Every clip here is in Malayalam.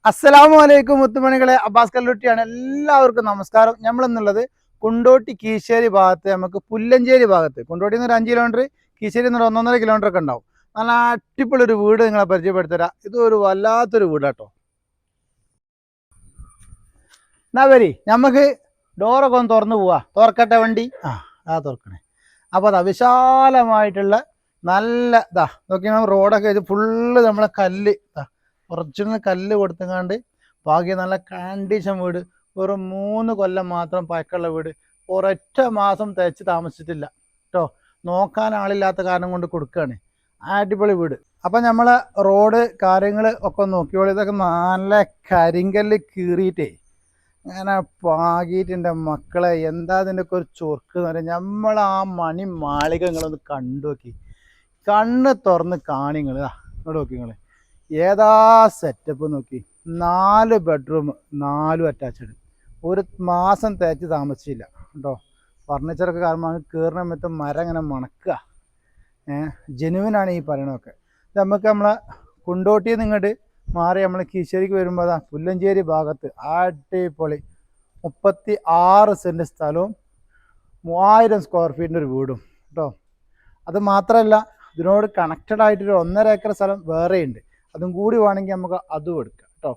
അസ്സലാമു അലൈക്കും മുത്തുമണികളെ, അബ്ബാസ് കല്ലൂട്ടിയാണ്. എല്ലാവർക്കും നമസ്കാരം. നമ്മളെന്നുള്ളത് കുണ്ടോട്ടി കീശ്ശേരി ഭാഗത്ത്, നമുക്ക് പുല്ലഞ്ചേരി ഭാഗത്ത്, കൊണ്ടോട്ടിയിൽ നിന്ന് ഒരു 5 കിലോമീറ്റർ, കീശ്ശേരി നിന്ന് 1.5 കിലോമീറ്റർ ഒക്കെ ഉണ്ടാവും. നല്ല അടിപൊളി ഒരു വീട് നിങ്ങളെ പരിചയപ്പെടുത്തരാം. ഇത് ഒരു വല്ലാത്തൊരു വീടാട്ടോ. എന്നാ വരി, നമുക്ക് ഡോറൊക്കെ ഒന്ന് തുറന്നു പോവാ. തുറക്കട്ടെ വണ്ടി. തുറക്കണേ. അപ്പോൾ അതാ വിശാലമായിട്ടുള്ള നല്ല നോക്കിയാൽ റോഡൊക്കെ ഇത് ഫുള്ള് നമ്മളെ കല്ല്, ഒറിജിനൽ കല്ല് കൊടുത്തങ്ങാണ്ട് ബാക്കി നല്ല കണ്ടീഷൻ വീട്. വെറും 3 കൊല്ലം മാത്രം പഴക്കമുള്ള വീട്. ഒരൊറ്റ മാസം തേച്ച് താമസിച്ചിട്ടില്ല കേട്ടോ. നോക്കാൻ ആളില്ലാത്ത കാരണം കൊണ്ട് കൊടുക്കുകയാണ്. അടിപൊളി വീട്. അപ്പം നമ്മളെ റോഡ് കാര്യങ്ങൾ ഒക്കെ നോക്കിയോളൂ. ഇതൊക്കെ നല്ല കരിങ്കല്ല് കീറിയിട്ടേ അങ്ങനെ പാകിയിട്ടുണ്ട് മക്കളെ. എന്താ ഇതിൻ്റെയൊക്കെ ഒരു ചൊർക്ക് എന്ന് പറയാം. നമ്മൾ ആ മണി മാളിക നിങ്ങളൊന്ന് കണ്ടു നോക്കി, കണ്ണ് തുറന്ന് കാണിങ്ങൾ. ഇങ്ങോട്ട് നോക്കി നിങ്ങൾ, ഏതാ സെറ്റപ്പ് നോക്കി. 4 ബെഡ്റൂം, 4 അറ്റാച്ച്ഡ്. ഒരു മാസം തേച്ച് താമസിച്ചില്ല കേട്ടോ. ഫർണിച്ചറൊക്കെ കാരണം കയറുന്ന സമയത്ത് മരം ഇങ്ങനെ മണക്കുക. ജെനുവിനാണ് ഈ പറയണതൊക്കെ. നമുക്ക് നമ്മളെ കുണ്ടോട്ടിയിൽ നിന്ന് ഇങ്ങോട്ട് മാറി നമ്മൾ കീശ്ശേരിക്ക് വരുമ്പോൾ പുല്ലഞ്ചേരി ഭാഗത്ത് അടിപൊളി 36 സെൻറ്റ് സ്ഥലവും 3000 സ്ക്വയർ ഫീറ്റിൻ്റെ ഒരു വീടും കേട്ടോ. അത് മാത്രമല്ല, ഇതിനോട് കണക്റ്റഡ് ആയിട്ടൊരു 1.5 ഏക്കർ സ്ഥലം വേറെയുണ്ട്. അതും കൂടി വേണമെങ്കിൽ നമുക്ക് അതും എടുക്കാം കേട്ടോ.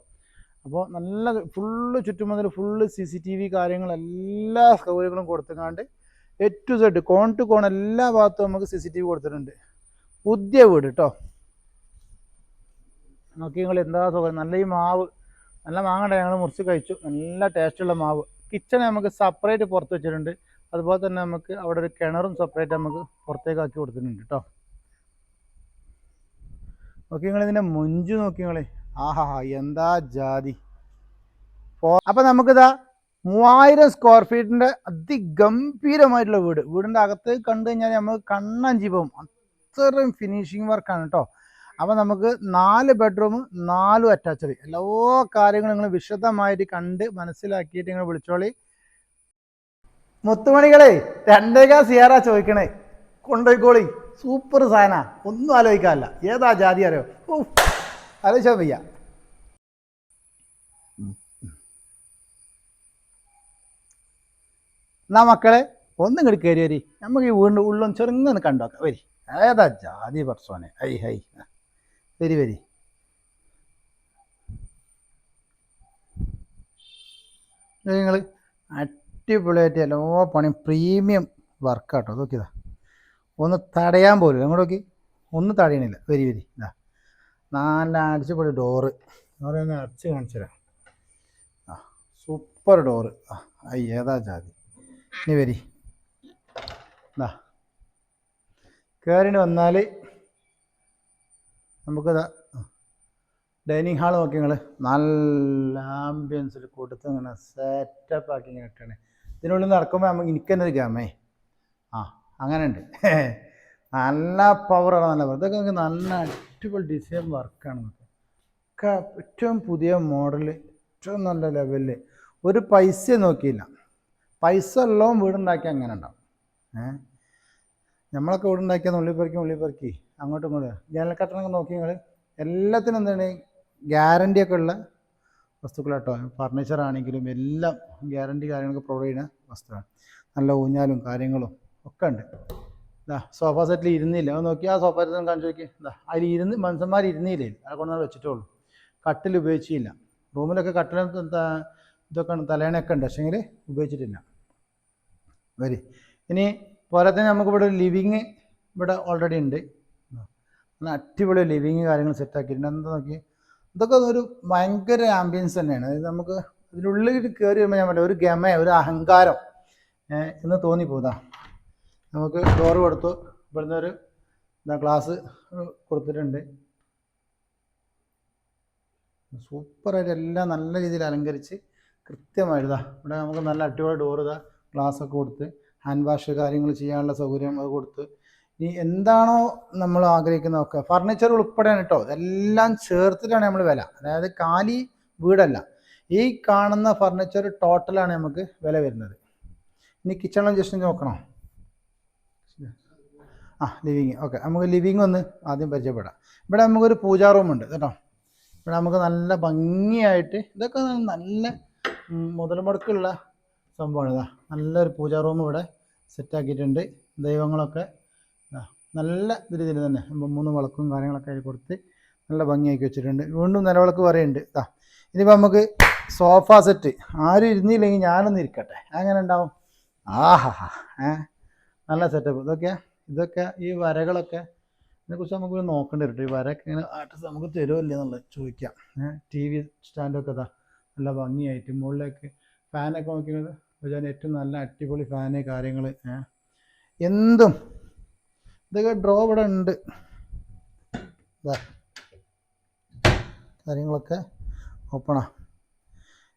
അപ്പോൾ നല്ല ഫുള്ള് ചുറ്റുമുതൽ ഫുള്ള് CCTV കാര്യങ്ങൾ എല്ലാ സൗകര്യങ്ങളും കൊടുത്തുകൊണ്ട് A to Z കോൺ ടു കോൺ എല്ലാ ഭാഗത്തും നമുക്ക് CCTV കൊടുത്തിട്ടുണ്ട്. പുതിയ വീട് കേട്ടോ. നോക്കി നിങ്ങൾ, എന്താ സൗകര്യം. നല്ല ഈ മാവ്, നല്ല മാങ്ങണ്ട, ഞങ്ങൾ മുറിച്ച് കഴിച്ചു. നല്ല ടേസ്റ്റുള്ള മാവ്. കിച്ചൺ നമുക്ക് സെപ്പറേറ്റ് പുറത്ത് വെച്ചിട്ടുണ്ട്. അതുപോലെ തന്നെ നമുക്ക് അവിടെ ഒരു കിണറും സെപ്പറേറ്റ് നമുക്ക് പുറത്തേക്ക് ആക്കി കൊടുത്തിട്ടുണ്ട് കേട്ടോ. നോക്കി നിങ്ങൾ, ഇതിൻ്റെ മുഞ്ച് നോക്കി നിങ്ങൾ. എന്താ ജാതി. അപ്പം നമുക്കിതാ 3000 സ്ക്വയർ ഫീറ്റിൻ്റെ അതിഗംഭീരമായിട്ടുള്ള വീട്. വീടിൻ്റെ അകത്ത് കണ്ടു കഴിഞ്ഞാൽ നമ്മൾ കണ്ണഞ്ചി പോകും. അത്രയും ഫിനിഷിങ് വർക്കാണ് കേട്ടോ. അപ്പം നമുക്ക് 4 ബെഡ്റൂം, 4 അറ്റാച്ച്ഡ്. എല്ലാ കാര്യങ്ങളും നിങ്ങൾ വിശദമായിട്ട് കണ്ട് മനസ്സിലാക്കിയിട്ട് നിങ്ങൾ വിളിച്ചോളി. മുത്തുമണികളെ, 2 സിയാറ ചോദിക്കണേ, കൊണ്ടുപോയിക്കോളി. സൂപ്പർ സാധന, ഒന്നും ആലോചിക്കാനില്ല. ഏതാ ജാതി അറിയോ? ആലോചിച്ചാൽ വയ്യ. എന്നാ മക്കളെ, ഒന്നും ഇങ്ങോട്ട് കയറി വരി. നമുക്ക് ഈ വീടിൻ്റെ ഉള്ളും ചെറുങ്ങനെ കണ്ടോക്കാം. വരി. ഏതാ ജാതി പർസോനെ. വരി വരി. നിങ്ങൾ അടിപൊളിയായിട്ട് എല്ലാ പണിയും പ്രീമിയം വർക്കാട്ടോ. നോക്കിയതാ, ഒന്ന് തടയാൻ പോലും അങ്ങോട്ട് നോക്കി, ഒന്നും തടയണില്ല. വരി വരി. നല്ല അടിച്ചുപൊളി ഡോറ്. ഒന്ന് അടച്ച് കാണിച്ചു തരാം. Super door. ഏതാ ജാതി. ഇനി വരി. കയറിന് വന്നാൽ നമുക്കിതാ ഡൈനിങ് ഹാൾ നോക്കി നിങ്ങൾ. നല്ല ആംബിയൻസിൽ കൊടുത്ത് ഇങ്ങനെ സെറ്റപ്പ് ആക്കി ഇങ്ങനെ ഇട്ടാണ്. ഇതിനുള്ളിൽ നടക്കുമ്പോൾ നമുക്ക് എനിക്ക് തന്നെ ഒരു ഗമേ. അങ്ങനെ ഉണ്ട്. നല്ല പവറാണ്. നല്ല പവർ. ഇതൊക്കെ നമുക്ക് നല്ല അടിപൊളി ഡിസൈൻ വർക്കാണ്. ഒക്കെ ഏറ്റവും പുതിയ മോഡൽ, ഏറ്റവും നല്ല ലെവലിൽ. ഒരു പൈസ നോക്കിയില്ല. പൈസ ഉള്ളവും വീടുണ്ടാക്കി അങ്ങനെ ഉണ്ടാവും. നമ്മളൊക്കെ വീടുണ്ടാക്കിയാൽ ഉള്ളിപ്പെറുക്കി അങ്ങോട്ടും ഇങ്ങോട്ടും ജനൽക്കട്ടനൊക്കെ നോക്കി നിങ്ങൾ. എല്ലാത്തിനും എന്താണ് ഗ്യാരണ്ടിയൊക്കെ ഉള്ള വസ്തുക്കളാട്ടോ. ഫർണിച്ചർ ആണെങ്കിലും എല്ലാം ഗ്യാരണ്ടി കാര്യങ്ങളൊക്കെ പ്രൊവൈഡ് ചെയ്യുന്ന വസ്തുവാണ്. നല്ല ഊഞ്ഞാലും കാര്യങ്ങളും ഒക്കെ ഉണ്ട്. സോഫ സെറ്റിൽ ഇരുന്നില്ല, അത് നോക്കി. ആ സോഫ സെറ്റ് കാണിച്ചു നോക്കി. അതിൽ മനുഷ്യന്മാർ ഇരുന്നില്ലേ, അത് കൊണ്ടുവന്ന് വെച്ചിട്ടുള്ളൂ. കട്ടിൽ ഉപയോഗിച്ചില്ല. റൂമിലൊക്കെ കട്ടിൽ ഇതൊക്കെ തലേണയൊക്കെ ഉണ്ട്, പക്ഷേങ്കിൽ ഉപയോഗിച്ചിട്ടില്ല. വരി. ഇനി പോരാത്തന്നെ നമുക്കിവിടെ ഒരു ലിവിങ് ഇവിടെ ഓൾറെഡി ഉണ്ട്. നല്ല അടിപൊളി ലിവിങ് കാര്യങ്ങൾ സെറ്റാക്കിയിട്ടുണ്ട്. എന്താ നോക്കി, ഇതൊക്കെ ഒരു ഭയങ്കര ആംബിയൻസ് തന്നെയാണ്. അതായത് നമുക്ക് ഇതിനുള്ളിൽ കയറി വരുമ്പോൾ ഞാൻ പറയാം, ഒരു ഗമ, ഒരു അഹങ്കാരം എന്ന് തോന്നിപ്പോതാ. നമുക്ക് ഡോറ് കൊടുത്തു. ഇവിടുന്ന് ഒരു ഗ്ലാസ് കൊടുത്തിട്ടുണ്ട്. സൂപ്പറായിട്ട് എല്ലാം നല്ല രീതിയിൽ അലങ്കരിച്ച് കൃത്യമായിട്ട് ഇവിടെ നമുക്ക് നല്ല അടിപൊളി ഡോറ് ഗ്ലാസ്സൊക്കെ കൊടുത്ത് ഹാൻഡ് വാഷ് കാര്യങ്ങൾ ചെയ്യാനുള്ള സൗകര്യം അത് കൊടുത്ത്. ഇനി എന്താണോ നമ്മൾ ആഗ്രഹിക്കുന്നതൊക്കെ ഫർണിച്ചർ ഉൾപ്പെടെയാണ് കേട്ടോ. ഇതെല്ലാം ചേർത്തിട്ടാണ് നമ്മൾ വില. അതായത് കാലി വീടല്ല, ഈ കാണുന്ന ഫർണിച്ചർ ടോട്ടലാണ് നമുക്ക് വില വരുന്നത്. ഇനി കിച്ചണും ജസ്റ്റ് നോക്കണോ? ലിവിങ്. ഓക്കെ, നമുക്ക് ലിവിങ് ഒന്ന് ആദ്യം പരിചയപ്പെടാം. ഇവിടെ നമുക്കൊരു പൂജാ റൂമുണ്ട് കേട്ടോ. ഇവിടെ നമുക്ക് നല്ല ഭംഗിയായിട്ട് ഇതൊക്കെ നല്ല മുതൽ മുടക്കുള്ള സംഭവമാണ്. ഇതാ നല്ലൊരു പൂജാ റൂം ഇവിടെ സെറ്റാക്കിയിട്ടുണ്ട്. ദൈവങ്ങളൊക്കെ നല്ല രീതിയിൽ തന്നെ 3 വിളക്കും കാര്യങ്ങളൊക്കെ ആയി കൊടുത്ത് നല്ല ഭംഗിയാക്കി വെച്ചിട്ടുണ്ട്. വീണ്ടും നിലവിളക്ക് പറയുന്നുണ്ട്. ഇനിയിപ്പോൾ നമുക്ക് സോഫ സെറ്റ് ആരും ഇരുന്നില്ലെങ്കിൽ ഞാനൊന്ന് ഇരിക്കട്ടെ, അങ്ങനെ ഉണ്ടാവും. ആഹാ നല്ല സെറ്റപ്പ്. ഇതൊക്കെ ഈ വരകളൊക്കെ ഇതിനെക്കുറിച്ച് നമുക്ക് നോക്കേണ്ടി വരും. ഈ വരയൊക്കെ ഇങ്ങനെ ആർട്ടിസ്റ്റ് നമുക്ക് തരുമല്ലേ എന്നുള്ളത് ചോദിക്കാം. TV സ്റ്റാൻഡൊക്കെ നല്ല ഭംഗിയായിട്ട് മുകളിലേക്ക് ഫാനൊക്കെ നോക്കിയത് ഏറ്റവും നല്ല അടിപൊളി ഫാന് കാര്യങ്ങൾ എന്തും ഇതൊക്കെ ഡ്രോ ഇവിടെ ഉണ്ട്. കാര്യങ്ങളൊക്കെ ഓപ്പണാ.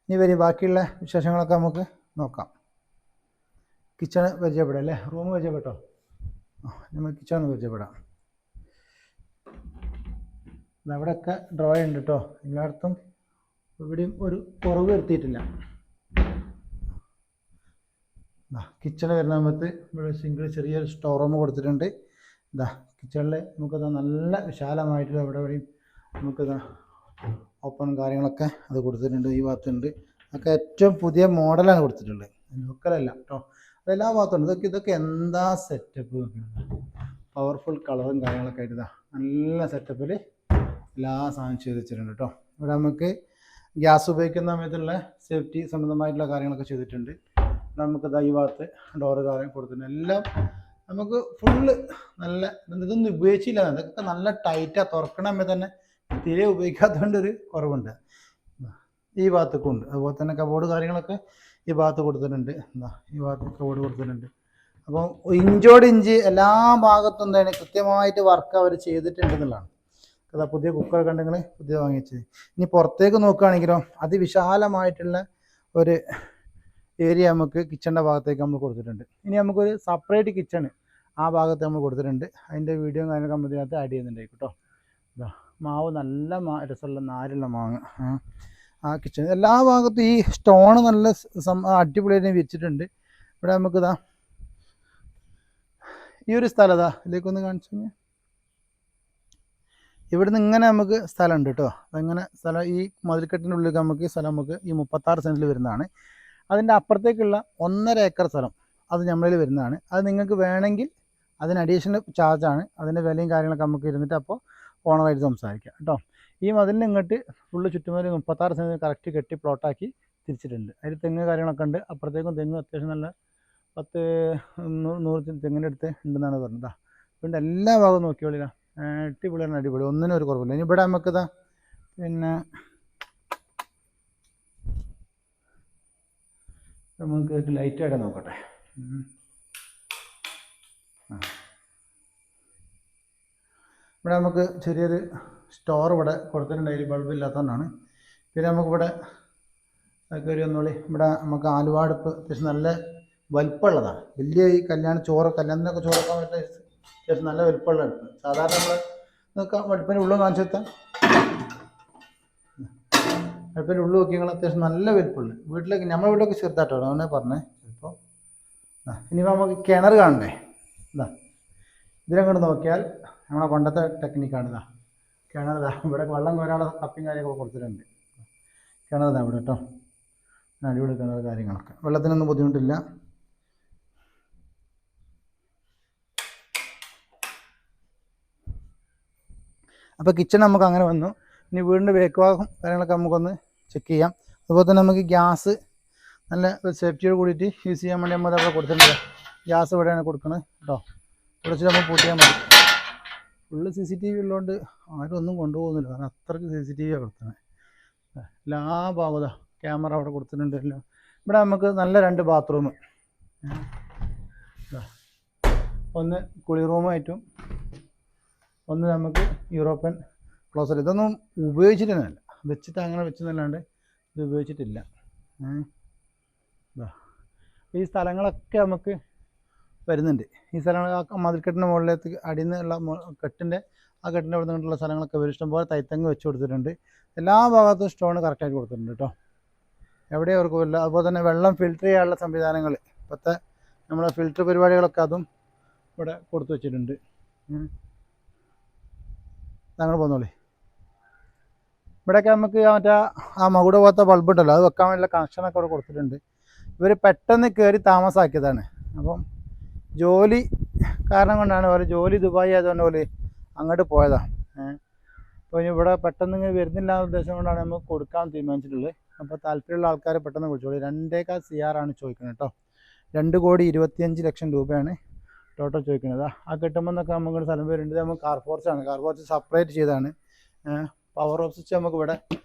ഇനി വരും ബാക്കിയുള്ള വിശേഷങ്ങളൊക്കെ നമുക്ക് നോക്കാം. കിച്ചണ് പരിചയപ്പെടാം അല്ലേ? റൂം പരിചയപ്പെട്ടോ? നമുക്ക് കിച്ചൺ പരിചയപ്പെടാം. അവിടെയൊക്കെ ഡ്രോ ഉണ്ട് കേട്ടോ. എല്ലായിടത്തും ഇവിടെയും ഒരു കുറവ് വരുത്തിയിട്ടില്ല. കിച്ചണ് വരുന്ന സമയത്ത് ഇവിടെ സിംഗിൾ ചെറിയൊരു സ്റ്റോർ റൂം കൊടുത്തിട്ടുണ്ട്. കിച്ചണിൽ നമുക്കത് നല്ല വിശാലമായിട്ടുള്ള എവിടെയും നമുക്കിത് ഓപ്പണും കാര്യങ്ങളൊക്കെ അത് കൊടുത്തിട്ടുണ്ട്. ഈ ഭാഗത്തുണ്ട്. അതൊക്കെ ഏറ്റവും പുതിയ മോഡലാണ് കൊടുത്തിട്ടുള്ളത്, ലോക്കലല്ല കേട്ടോ. അതെല്ലാ ഭാഗത്തുണ്ട്. ഇതൊക്കെ എന്താ സെറ്റപ്പ്, പവർഫുൾ കളറും കാര്യങ്ങളൊക്കെ ആയിട്ട് നല്ല സെറ്റപ്പിൽ എല്ലാ സാധനം ചെയ്ത് വെച്ചിട്ടുണ്ട് കേട്ടോ. ഇവിടെ നമുക്ക് ഗ്യാസ് ഉപയോഗിക്കുന്ന സമയത്തുള്ള സേഫ്റ്റി സംബന്ധമായിട്ടുള്ള കാര്യങ്ങളൊക്കെ ചെയ്തിട്ടുണ്ട്. നമുക്ക് ഈ ഭാഗത്ത് ഡോറ് കാര്യം കൊടുത്തിട്ടുണ്ട്. എല്ലാം നമുക്ക് ഫുള്ള് നല്ല ഇതൊന്നും ഉപയോഗിച്ചില്ല. ഇതൊക്കെ നല്ല ടൈറ്റാണ്. തുറക്കണ സമയത്ത് തന്നെ തീരെ ഉപയോഗിക്കാത്തതുകൊണ്ടൊരു കുറവുണ്ട്. ഈ ഭാഗത്തൊക്കെ ഉണ്ട്. അതുപോലെ തന്നെ കബോർഡ് കാര്യങ്ങളൊക്കെ ഈ ഭാഗത്ത് കൊടുത്തിട്ടുണ്ട്. ഈ ഭാഗത്ത് കബോർഡ് കൊടുത്തിട്ടുണ്ട്. അപ്പോൾ ഇഞ്ചോട് ഇഞ്ച് എല്ലാ ഭാഗത്തും എന്താണ് കൃത്യമായിട്ട് വർക്ക് അവർ ചെയ്തിട്ടുണ്ടെന്നുള്ളതാണ്. പുതിയ കുക്കർ കണ്ടെങ്കിൽ പുതിയ വാങ്ങിച്ചത്. ഇനി പുറത്തേക്ക് നോക്കുകയാണെങ്കിലോ അതിവിശാലമായിട്ടുള്ള ഒരു ഏരിയ നമുക്ക് കിച്ചണിൻ്റെ ഭാഗത്തേക്ക് നമ്മൾ കൊടുത്തിട്ടുണ്ട്. ഇനി നമുക്കൊരു സെപ്പറേറ്റ് കിച്ചണ് ആ ഭാഗത്ത് നമ്മൾ കൊടുത്തിട്ടുണ്ട്. അതിൻ്റെ വീഡിയോ കാര്യങ്ങളൊക്കെ നമ്മൾ ഇതിനകത്ത് ആഡ് ചെയ്യുന്നുണ്ടായിരിക്കും കേട്ടോ. മാവ് നല്ല രസമുള്ള നാരുള്ള മാങ്ങ ആ കിച്ചൺ എല്ലാ ഭാഗത്തും ഈ സ്റ്റോണ് നല്ല അടിപൊളിയായിട്ട് വിരിച്ചിട്ടുണ്ട്. ഇവിടെ നമുക്ക് ഈ ഒരു സ്ഥലം ഇതിലേക്കൊന്ന് കാണിച്ചു കഴിഞ്ഞാൽ ഇവിടുന്ന് ഇങ്ങനെ നമുക്ക് സ്ഥലമുണ്ട് കേട്ടോ. അങ്ങനെ സ്ഥലം ഈ മതിൽക്കെട്ടിൻ്റെ ഉള്ളിൽ നമുക്ക് സ്ഥലം നമുക്ക് ഈ 36 സെൻറ്റിൽ വരുന്നതാണ്. അതിൻ്റെ അപ്പുറത്തേക്കുള്ള 1.5 ഏക്കർ സ്ഥലം അത് നമ്മളിൽ വരുന്നതാണ്. അത് നിങ്ങൾക്ക് വേണമെങ്കിൽ അതിന് അഡീഷണൽ ചാർജാണ്. അതിൻ്റെ വിലയും കാര്യങ്ങളൊക്കെ നമുക്ക് ഇരുന്നിട്ട് അപ്പോൾ ഓണറായിട്ട് സംസാരിക്കാം കേട്ടോ. ഈ മതിലിന് ഇങ്ങോട്ട് ഫുള്ള് ചുറ്റുമതിൽ 36 സെൻറ്റ് കറക്റ്റ് കെട്ടി പ്ലോട്ടാക്കി തിരിച്ചിട്ടുണ്ട്. അതിൽ തെങ്ങ് കാര്യങ്ങളൊക്കെ ഉണ്ട്. അപ്പുറത്തേക്കും തെങ്ങ് അത്യാവശ്യം നല്ല 100 തെങ്ങിൻ്റെ അടുത്ത് ഉണ്ടെന്നാണ് പറഞ്ഞത്. പിന്നെ എല്ലാ ഭാഗവും നോക്കിയോളില്ല, അടിപൊളിയാണ്. അടിപൊളി, ഒന്നിനും ഒരു കുറവില്ല. ഇനി ഇവിടെ നമുക്കിതാ പിന്നെ നമുക്ക് ലൈറ്റായിട്ട് നോക്കട്ടെ. ഇവിടെ നമുക്ക് ചെറിയൊരു സ്റ്റോർ ഇവിടെ കൊടുത്തിട്ടുണ്ട്. അതിൽ ബൾബ് ഇല്ലാത്തതുകൊണ്ടാണ്. പിന്നെ നമുക്കിവിടെ കയറി ഒന്നുകൂടി ഇവിടെ നമുക്ക് ആലുവാടുപ്പ് അത്യാവശ്യം നല്ല വലിപ്പമുള്ളതാണ്. വലിയ ഈ കല്യാണത്തിനൊക്കെ ചോറൊക്കെ പറ്റുന്ന അത്യാവശ്യം നല്ല വലിപ്പമുള്ള അടുപ്പ്. സാധാരണ നമ്മൾ നോക്കാം അടുപ്പിൻ്റെ ഉള്ളിൽ കാണിച്ചു വെത്താൻ അടുപ്പിൻ്റെ ഉള്ളിൽ നോക്കി നിങ്ങൾ അത്യാവശ്യം നല്ല വലിപ്പമുള്ളു. വീട്ടിലേക്ക് നമ്മുടെ വീട്ടിലൊക്കെ ചെറുതായിട്ടോ അങ്ങനെ പറഞ്ഞേ ചിലപ്പോൾ. ഇനിയിപ്പോൾ നമുക്ക് കിണർ കാണണ്ടേ? ഇതിലങ്ങോട്ട് നോക്കിയാൽ നമ്മളെ പണ്ടത്തെ ടെക്നിക്കാണ്. കിണർ ഇവിടെ വെള്ളം കോരാനുള്ള കപ്പിയും കാര്യങ്ങളൊക്കെ കൊടുത്തിട്ടുണ്ട്. കിണർ ഇവിടെ കേട്ടോ. അടിപൊളി കിണർ കാര്യങ്ങളൊക്കെ, വെള്ളത്തിനൊന്നും ബുദ്ധിമുട്ടില്ല. അപ്പോൾ കിച്ചൺ നമുക്ക് അങ്ങനെ വന്നു. ഇനി വീടിൻ്റെ ബേക്ക് ഭാഗം കാര്യങ്ങളൊക്കെ നമുക്കൊന്ന് ചെക്ക് ചെയ്യാം. അതുപോലെ തന്നെ നമുക്ക് ഗ്യാസ് നല്ല സേഫ്റ്റിയോട് കൂടിയിട്ട് യൂസ് ചെയ്യാൻ വേണ്ടി നമ്മൾ അവിടെ കൊടുത്തിട്ടുണ്ട്. ഗ്യാസ് ഇവിടെയാണ് കൊടുക്കുന്നത് കേട്ടോ. കുറച്ച് നമ്മൾ പൂട്ടിയാൽ മതി. ഫുള്ള് CCTV ഉള്ളതുകൊണ്ട് ആരും ഒന്നും കൊണ്ടുപോകുന്നില്ല. കാരണം അത്രയ്ക്ക് CCTV ആണ് കൊടുക്കുന്നത്. എല്ലാ ഭാഗവും ക്യാമറ അവിടെ കൊടുത്തിട്ടുണ്ടല്ലോ. ഇവിടെ നമുക്ക് നല്ല 2 ബാത്റൂം, ഒന്ന് കുളി റൂമായിട്ടും ഒന്ന് നമുക്ക് യൂറോപ്യൻ ക്ലോസറ്റ്. ഇതൊന്നും ഉപയോഗിച്ചിട്ടൊന്നുമല്ല, വെച്ചിട്ട് അങ്ങനെ വെച്ചെന്നല്ലാണ്ട് ഇത് ഉപയോഗിച്ചിട്ടില്ല. ഈ സ്ഥലങ്ങളൊക്കെ നമുക്ക് വരുന്നുണ്ട്. ഈ സ്ഥലങ്ങൾ മതിൽക്കെട്ടിൻ്റെ മുകളിലേക്ക് അടിയിൽ നിന്നുള്ള കെട്ടിൻ്റെ അവിടെ നിന്നുള്ള സ്ഥലങ്ങളൊക്കെ വരും. ഇഷ്ടംപോലെ തൈത്തങ്ങ് വെച്ച് കൊടുത്തിട്ടുണ്ട്. എല്ലാ ഭാഗത്തും സ്റ്റോൺ കറക്റ്റായിട്ട് കൊടുത്തിട്ടുണ്ട് കേട്ടോ. എവിടെയും അവർക്കുമില്ല. അതുപോലെ തന്നെ വെള്ളം ഫിൽറ്റർ ചെയ്യാനുള്ള സംവിധാനങ്ങൾ, ഇപ്പോഴത്തെ നമ്മളെ ഫിൽറ്റർ പരിപാടികളൊക്കെ അതും ഇവിടെ കൊടുത്തു വെച്ചിട്ടുണ്ട്. ഞങ്ങൾ പോന്നോളി. ഇവിടെയൊക്കെ നമുക്ക് മറ്റേ ആ മകുട പോലത്തെ ബൾബ് ഉണ്ടല്ലോ അത് വെക്കാൻ വേണ്ടിയുള്ള കണക്ഷനൊക്കെ അവിടെ കൊടുത്തിട്ടുണ്ട്. ഇവർ പെട്ടെന്ന് കയറി താമസാക്കിയതാണ്. അപ്പം ജോലി കാരണം കൊണ്ടാണ് ഓരോ ജോലി ദുബായി ആയതുകൊണ്ട് പോലെ അങ്ങോട്ട് പോയതാണ്. അപ്പോൾ ഇനി ഇവിടെ പെട്ടെന്ന് ഇങ്ങനെ വരുന്നില്ല എന്ന ഉദ്ദേശം കൊണ്ടാണ് നമുക്ക് കൊടുക്കാൻ തീരുമാനിച്ചിട്ടുള്ളത്. അപ്പോൾ താല്പര്യമുള്ള ആൾക്കാരെ പെട്ടെന്ന് വിളിച്ചോളൂ. 2.4 CR ആണ് ചോദിക്കുന്നത് കേട്ടോ. 2,25,00,000 രൂപയാണ് ടോട്ടൽ ചോദിക്കുന്നത്. ആ കിട്ടുമ്പോൾ എന്നൊക്കെ നമുക്ക് സ്ഥലം വരുന്നുണ്ട്. നമുക്ക് കാർ ഫോർച്ചാണ്, കാർ ഫോർച്ച് സെപ്പറേറ്റ് ചെയ്താണ്. പവർ ഓഫ് സ്വിച്ച് നമുക്ക് ഇവിടെ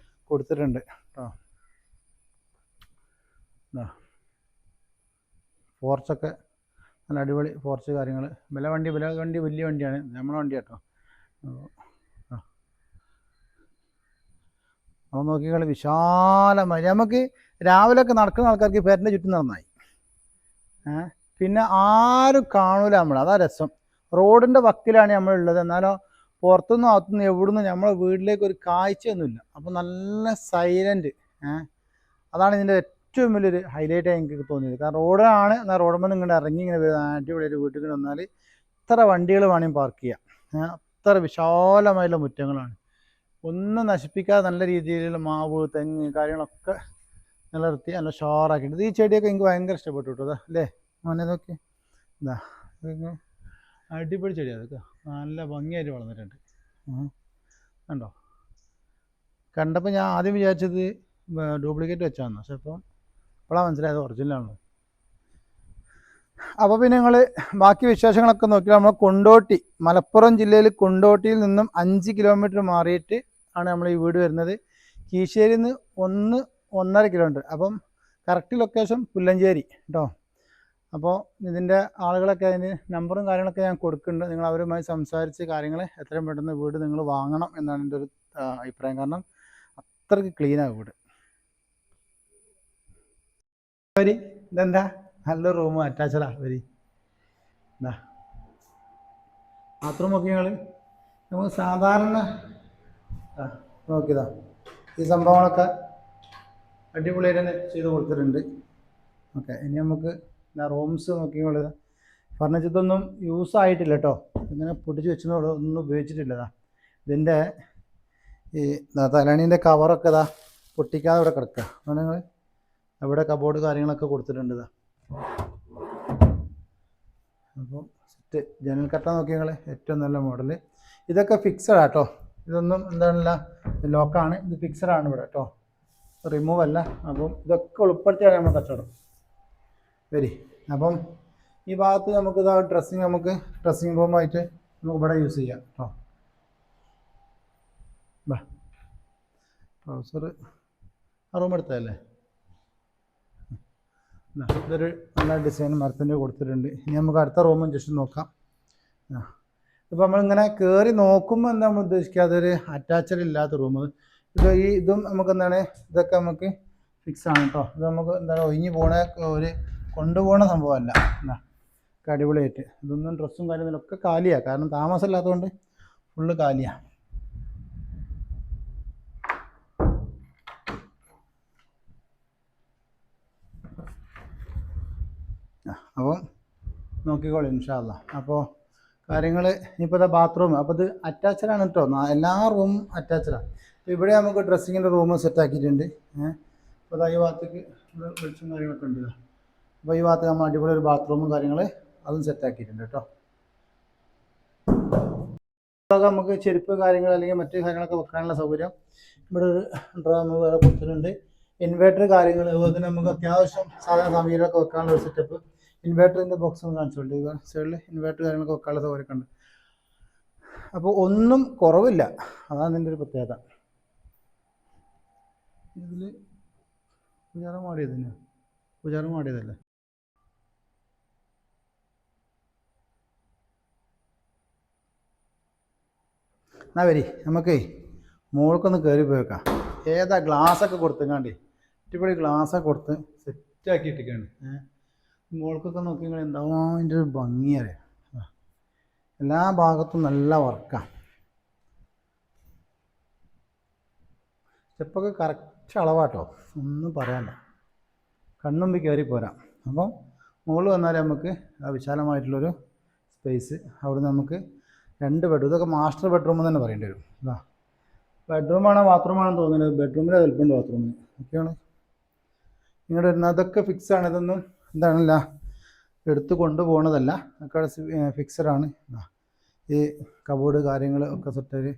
കൊടുത്തിട്ടുണ്ട് കേട്ടോ. ഫോർച്ചൊക്കെ നല്ല അടിപൊളി ഫോർച്ച് കാര്യങ്ങൾ. വില വണ്ടി വലിയ വണ്ടിയാണ്, നമ്മളെ വണ്ടി കേട്ടോ. അപ്പോൾ നോക്കിയാൽ വിശാലമായി നമുക്ക് രാവിലെയൊക്കെ നടക്കുന്ന ആൾക്കാർക്ക് പേരിൻ്റെ ചുറ്റും നടന്നായി. പിന്നെ ആരും കാണൂല നമ്മൾ, അതാ രസം. റോഡിൻ്റെ വക്കിലാണ് നമ്മളുള്ളത്, എന്നാലോ പുറത്തുനിന്നും അകത്തുനിന്നും എവിടുന്നും നമ്മളെ വീട്ടിലേക്ക് ഒരു കാഴ്ചയൊന്നുമില്ല. അപ്പോൾ നല്ല സൈലൻറ്റ്. അതാണ് ഇതിൻ്റെ ഏറ്റവും വലിയൊരു ഹൈലൈറ്റ് എനിക്ക് തോന്നിയത്. കാരണം റോഡാണ്, എന്നാൽ റോഡിൽ നിന്ന് ഇങ്ങനെ ഇറങ്ങി ഇങ്ങനെ അടിപൊളി ഒരു വീട്ടിൽ വന്നാൽ ഇത്ര വണ്ടികൾ വേണമെങ്കിൽ പാർക്ക് ചെയ്യാം. അത്ര വിശാലമായുള്ള മുറ്റങ്ങളാണ്. ഒന്നും നശിപ്പിക്കാതെ നല്ല രീതിയിലുള്ള മാവ്, തെങ്ങ് കാര്യങ്ങളൊക്കെ നിലനിർത്തി നല്ല ഷോറാക്കിയിട്ട്. ഈ ചെടിയൊക്കെ എനിക്ക് ഭയങ്കര ഇഷ്ടപ്പെട്ടു കേട്ടോ. അതാ അല്ലേ മോനെ, നോക്കി എന്താ അടിപൊളി ചെടിയാണ് അതൊക്കെ, നല്ല ഭംഗിയായിട്ട് വളർന്നിട്ടുണ്ട്. കണ്ടോ? കണ്ടപ്പോൾ ഞാൻ ആദ്യം വിചാരിച്ചത് ഡ്യൂപ്ലിക്കേറ്റ് വെച്ചാന്ന്, പക്ഷെ ഇപ്പോഴാണ് മനസ്സിലായത് ഒറിജിനലാണല്ലോ. അപ്പോൾ പിന്നെ ഞങ്ങൾ ബാക്കി വിശേഷങ്ങളൊക്കെ നോക്കി. നമ്മൾ കൊണ്ടോട്ടി, മലപ്പുറം ജില്ലയിൽ കൊണ്ടോട്ടിയിൽ നിന്നും 5 കിലോമീറ്റർ മാറിയിട്ട് ആണ് നമ്മൾ ഈ വീട് വരുന്നത്. കീശ്ശേരിയിൽ നിന്ന് 1-1.5 കിലോമീറ്റർ. അപ്പം കറക്റ്റ് ലൊക്കേഷൻ പുല്ലഞ്ചേരി കേട്ടോ. അപ്പോൾ ഇതിൻ്റെ ആളുകളൊക്കെ അതിന് നമ്പറും കാര്യങ്ങളൊക്കെ ഞാൻ കൊടുക്കുന്നുണ്ട്. നിങ്ങൾ അവരുമായി സംസാരിച്ച് കാര്യങ്ങൾ എത്രയും പെട്ടെന്ന് വീട് നിങ്ങൾ വാങ്ങണം എന്നാണ് എൻ്റെ ഒരു അഭിപ്രായം. കാരണം അത്രയ്ക്ക് ക്ലീനാണ് വീട്. വരി, ഇതെന്താ നല്ല റൂം അറ്റാച്ചഡാ. വരി, എന്താ ബാത്റൂം ഒക്കെ ഞങ്ങൾ നമുക്ക് സാധാരണ നോക്കിയതാ. ഈ സംഭവങ്ങളൊക്കെ അടിപൊളിയായിട്ട് തന്നെ ചെയ്ത് കൊടുത്തിട്ടുണ്ട്. ഓക്കെ, ഇനി നമുക്ക് റൂംസ് നോക്കിയോളൂ. ഫർണിച്ചറൊന്നും യൂസ് ആയിട്ടില്ല കേട്ടോ. ഇങ്ങനെ പൊട്ടിച്ച് വെച്ചതോടെ ഒന്നും ഉപയോഗിച്ചിട്ടില്ലതാ. ഇതിൻ്റെ ഈ തലണീൻ്റെ കവറൊക്കെ ഇതാ പൊട്ടിക്കാതെ ഇവിടെ കിടക്കുക. അതുകൊണ്ട് നിങ്ങൾ അവിടെ കബോർഡ് കാര്യങ്ങളൊക്കെ കൊടുത്തിട്ടുണ്ട്. ഇതാ അപ്പോൾ സെറ്റ് ജനൽ കട്ട നോക്കി നിങ്ങൾ, ഏറ്റവും നല്ല മോഡൽ. ഇതൊക്കെ ഫിക്സഡ് ആട്ടോ, ഇതൊന്നും എന്താണില്ല ലോക്കാണ്. ഇത് ഫിക്സഡ് ആണ് ഇവിടെ കേട്ടോ, റിമൂവ് അല്ല. അപ്പം ഇതൊക്കെ ഉൾപ്പെടുത്തിയാണ് നമ്മൾ കച്ചവടം. വരി, അപ്പം ഈ ഭാഗത്ത് നമുക്ക് ഇതാ ഡ്രസ്സിങ് റൂമായിട്ട് നമുക്ക് ഇവിടെ യൂസ് ചെയ്യാം കേട്ടോ. ട്രൗസർ ആ റൂം എടുത്തതല്ലേ. ഇതൊരു നല്ല ഡിസൈൻ മരത്തിൻ്റെ കൊടുത്തിട്ടുണ്ട്. ഇനി നമുക്ക് അടുത്ത റൂമും ജസ്റ്റ് നോക്കാം. ഇപ്പോൾ നമ്മളിങ്ങനെ കയറി നോക്കുമ്പോൾ എന്താ നമ്മൾ ഉദ്ദേശിക്കുക, അതൊരു അറ്റാച്ചഡ് ഇല്ലാത്ത റൂം. ഇതും നമുക്ക് എന്താണ്, ഇതൊക്കെ നമുക്ക് ഫിക്സ് ആണ് കേട്ടോ. ഇത് നമുക്ക് എന്താണ് ഒഴിഞ്ഞു ഒരു കൊണ്ടുപോകണ സംഭവമല്ല. അടിപൊളിയായിട്ട് ഇതൊന്നും ഡ്രസ്സും കാര്യങ്ങളൊക്കെ കാലിയാണ്. കാരണം താമസമില്ലാത്തതുകൊണ്ട് ഫുള്ള് കാലിയാണ്. അപ്പം നോക്കിക്കോളൂ ഇൻഷാ അല്ലാ. അപ്പോൾ കാര്യങ്ങൾ ഇനിയിപ്പോൾ ഇതാ ബാത്റൂം. അപ്പോൾ ഇത് അറ്റാച്ചഡാണ് കേട്ടോ, എല്ലാ റൂമും അറ്റാച്ചഡാണ്. അപ്പോൾ ഇവിടെ നമുക്ക് ഡ്രസ്സിങ്ങിൻ്റെ റൂം സെറ്റാക്കിയിട്ടുണ്ട്. അപ്പോൾ ഈ ഭാഗത്തേക്ക് വെളിച്ചം കാര്യങ്ങളൊക്കെ ഉണ്ട്. അപ്പോൾ ഈ ഭാഗത്ത് നമ്മൾ അടിപൊളി ഒരു ബാത്റൂമും കാര്യങ്ങൾ അതും സെറ്റാക്കിയിട്ടുണ്ട് കേട്ടോ. നമുക്ക് ചെരുപ്പ് കാര്യങ്ങൾ അല്ലെങ്കിൽ മറ്റു കാര്യങ്ങളൊക്കെ വെക്കാനുള്ള സൗകര്യം ഇവിടെ ഒരു ഡ്രം വേറെ കൊടുത്തിട്ടുണ്ട്. ഇൻവേർട്ടർ കാര്യങ്ങൾ, അതുപോലെ തന്നെ നമുക്ക് അത്യാവശ്യം സാധാരണ സമീരമൊക്കെ വെക്കാനുള്ള ഒരു സെറ്റപ്പ്. ഇൻവേർട്ടറിൻ്റെ ബോക്സ് ഒന്ന് കാണിച്ചോളൂ. സൈഡിൽ ഇൻവേർട്ടർ കാര്യങ്ങളൊക്കെ വെക്കാനുള്ള സൗകര്യമൊക്കെ ഉണ്ട്. അപ്പോൾ ഒന്നും കുറവില്ല, അതാണ് ഇതിൻ്റെ ഒരു പ്രത്യേകത. ഇതിൽ പൂജാരം മാടിയതല്ലേ. എന്നാ വരി, നമുക്കേ മുകൾക്കൊന്ന് കയറി പോയേക്കാം. ഏതാ ഗ്ലാസ്സൊക്കെ കൊടുത്തേക്കാണ്ടി, അടിപൊളി ഗ്ലാസ്സൊക്കെ കൊടുത്ത് സെറ്റാക്കി ഇട്ടിക്കാണ്. മുകൾക്കൊക്കെ നോക്കിയാൽ എന്താവും അതിൻ്റെ ഒരു ഭംഗിയറിയ. എല്ലാ ഭാഗത്തും നല്ല വർക്കാണ്. സ്റ്റെപ്പൊക്കെ കറക്റ്റ് അളവാട്ടോ, ഒന്നും പറയാനില്ല. കണ്ണുമ്പി കയറി പോരാം. അപ്പം മുകളിൽ വന്നാൽ നമുക്ക് ആ വിശാലമായിട്ടുള്ളൊരു സ്പേസ്. അവിടെ നിന്ന് നമുക്ക് 2 ബെഡ്റൂം, ഇതൊക്കെ മാസ്റ്റർ ബെഡ്റൂം തന്നെ പറയേണ്ടി വരും. ബെഡ്റൂമാണോ ബാത്റൂമാണെന്ന് തോന്നുന്നത്. ബെഡ്റൂമിലെ വലിപ്പമുണ്ട് ബാത്റൂമിന്. ഒക്കെയാണ് ഇങ്ങോട്ട് വരുന്നത്. അതൊക്കെ ഫിക്സാണ്. ഇതൊന്നും എന്താണല്ല എടുത്ത് കൊണ്ടുപോകണതല്ല. ഒക്കെ ഫിക്സഡാണ്. ഈ കബോർഡ് കാര്യങ്ങൾ ഒക്കെ സെറ്റ്.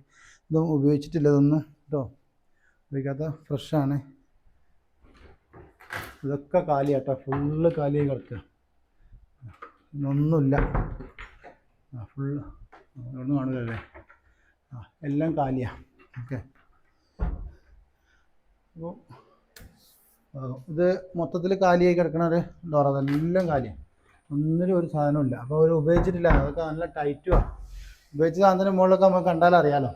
ഇതൊന്നും ഉപയോഗിച്ചിട്ടില്ല ഇതൊന്നും കേട്ടോ. ഉപയോഗിക്കാത്ത ഫ്രഷാണ്. ഇതൊക്കെ കാലിയാട്ടോ. ഫുള്ള് കാലിയായി കിടക്കുക. ഇതൊന്നുമില്ല. ഫുള്ള് ഒന്നും കാണില്ലല്ലേ. എല്ലാം കാലിയാണ്. ഓക്കെ. അപ്പോൾ ഇത് മൊത്തത്തിൽ കാലിയായി കിടക്കണ ഒരു ഡോറ. അതെല്ലാം കാലിയാണ്. ഒന്നിനും ഒരു സാധനമില്ല. അപ്പോൾ അവർ ഉപയോഗിച്ചിട്ടില്ല. അതൊക്കെ നല്ല ടൈറ്റുമാണ്. ഉപയോഗിച്ച സാധനത്തിന് മുകളിലൊക്കെ നമുക്ക് കണ്ടാലറിയാലോ.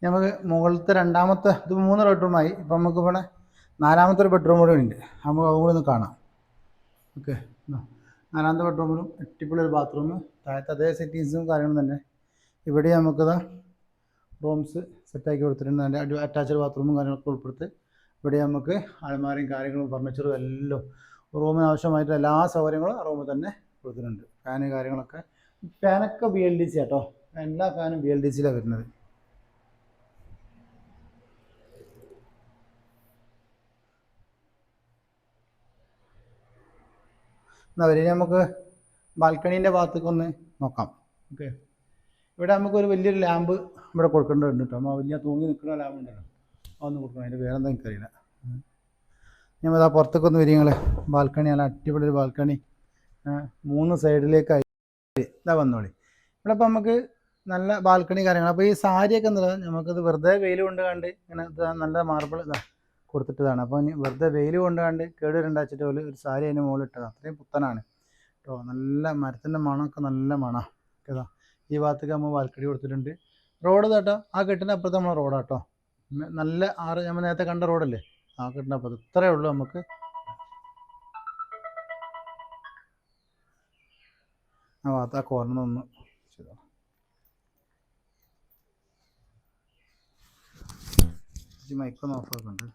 നമുക്ക് മുകളിലത്തെ രണ്ടാമത്തെ ഇത് 3 ബെഡ്റൂമായി. ഇപ്പം നമുക്ക് ഇവിടെ 4ാമത്തെ ഒരു ബെഡ്റൂം കൂടെ ഉണ്ട്. നമുക്ക് അതും കൂടി ഒന്ന് കാണാം. ഓക്കെ. 4ാമത്തെ ബെഡ്റൂമിലും അടിപൊളി ഒരു ബാത്റൂം. താഴത്തെ അതേ സെറ്റിങ്സും കാര്യങ്ങളും തന്നെ. ഇവിടെ നമുക്കിതാ റൂംസ് സെറ്റാക്കി കൊടുത്തിട്ടുണ്ട്. അതിൻ്റെ അറ്റാച്ച്ഡ് ബാത്റൂമും കാര്യങ്ങളൊക്കെ ഉൾപ്പെടുത്തി ഇവിടെ നമുക്ക് അലമാരയും കാര്യങ്ങളും ഫർണിച്ചറും എല്ലാം റൂമിന് ആവശ്യമായിട്ടുള്ള എല്ലാ സൗകര്യങ്ങളും ആ റൂമിൽ തന്നെ കൊടുത്തിട്ടുണ്ട്. ഫാന് കാര്യങ്ങളൊക്കെ. ഫാനൊക്കെ BLDC കേട്ടോ. എല്ലാ ഫാനും BLDCയിലാണ് വരുന്നത്. എന്നാൽ വരെ നമുക്ക് ബാൽക്കണീൻ്റെ ഭാഗത്തേക്ക് ഒന്ന് നോക്കാം. ഓക്കെ. ഇവിടെ നമുക്കൊരു വലിയൊരു ലാമ്പ് ഇവിടെ കൊടുക്കേണ്ടതുണ്ട് കേട്ടോ. നമ്മൾ വലിയ തൂങ്ങി നിൽക്കുന്ന ലാമ്പ് ഉണ്ടല്ലോ, അതൊന്ന് കൊടുക്കണം. അതിൻ്റെ വേറെന്താ എനിക്കറിയില്ല. ഞാൻ അതാ പുറത്തേക്കൊന്ന് വരിക. നിങ്ങൾ ബാൽക്കണി നല്ല അടിപൊളി ഒരു ബാൽക്കണി. 3 സൈഡിലേക്കായി ഇതാ വന്നോളി. ഇവിടെ ഇപ്പം നമുക്ക് നല്ല ബാൽക്കണി കാര്യങ്ങൾ. അപ്പോൾ ഈ സാരിയൊക്കെ എന്താ നമുക്കത് വെറുതെ വെയിൽ കൊണ്ട് കണ്ട് ഇങ്ങനെ നല്ല മാർബിൾ ഇതാ കൊടുത്തിട്ടതാണ്. അപ്പോൾ ഇനി വെറുതെ വെയിൽ കൊണ്ട് കണ്ട് കേട് വരണ്ടാച്ചിട്ട് പോലെ ഒരു സാരി അതിന് മുകളിൽ ഇട്ടതാണ്. അത്രയും പുത്തനാണ് കേട്ടോ. നല്ല മരത്തിൻ്റെ മണമൊക്കെ നല്ല മണമാണ് കേട്ടോ. ഈ ഭാഗത്തേക്ക് നമ്മൾ ബാൽക്കണി കൊടുത്തിട്ടുണ്ട്. റോഡ് കേട്ടോ. ആ കെട്ടിൻ്റെ അപ്പുറത്ത് നമ്മൾ റോഡാട്ടോ. നല്ല നമ്മൾ നേരത്തെ കണ്ട റോഡല്ലേ, ആ കെട്ടിൻ്റെ അപ്പുറത്ത്. ഇത്രയേ ഉള്ളൂ നമുക്ക്. ആ ഭാഗത്ത് ആ കോർണറൊന്ന് ചെയ്തോ. മൈക്കൊന്ന് ഓഫ് ആക്കുന്നുണ്ട്.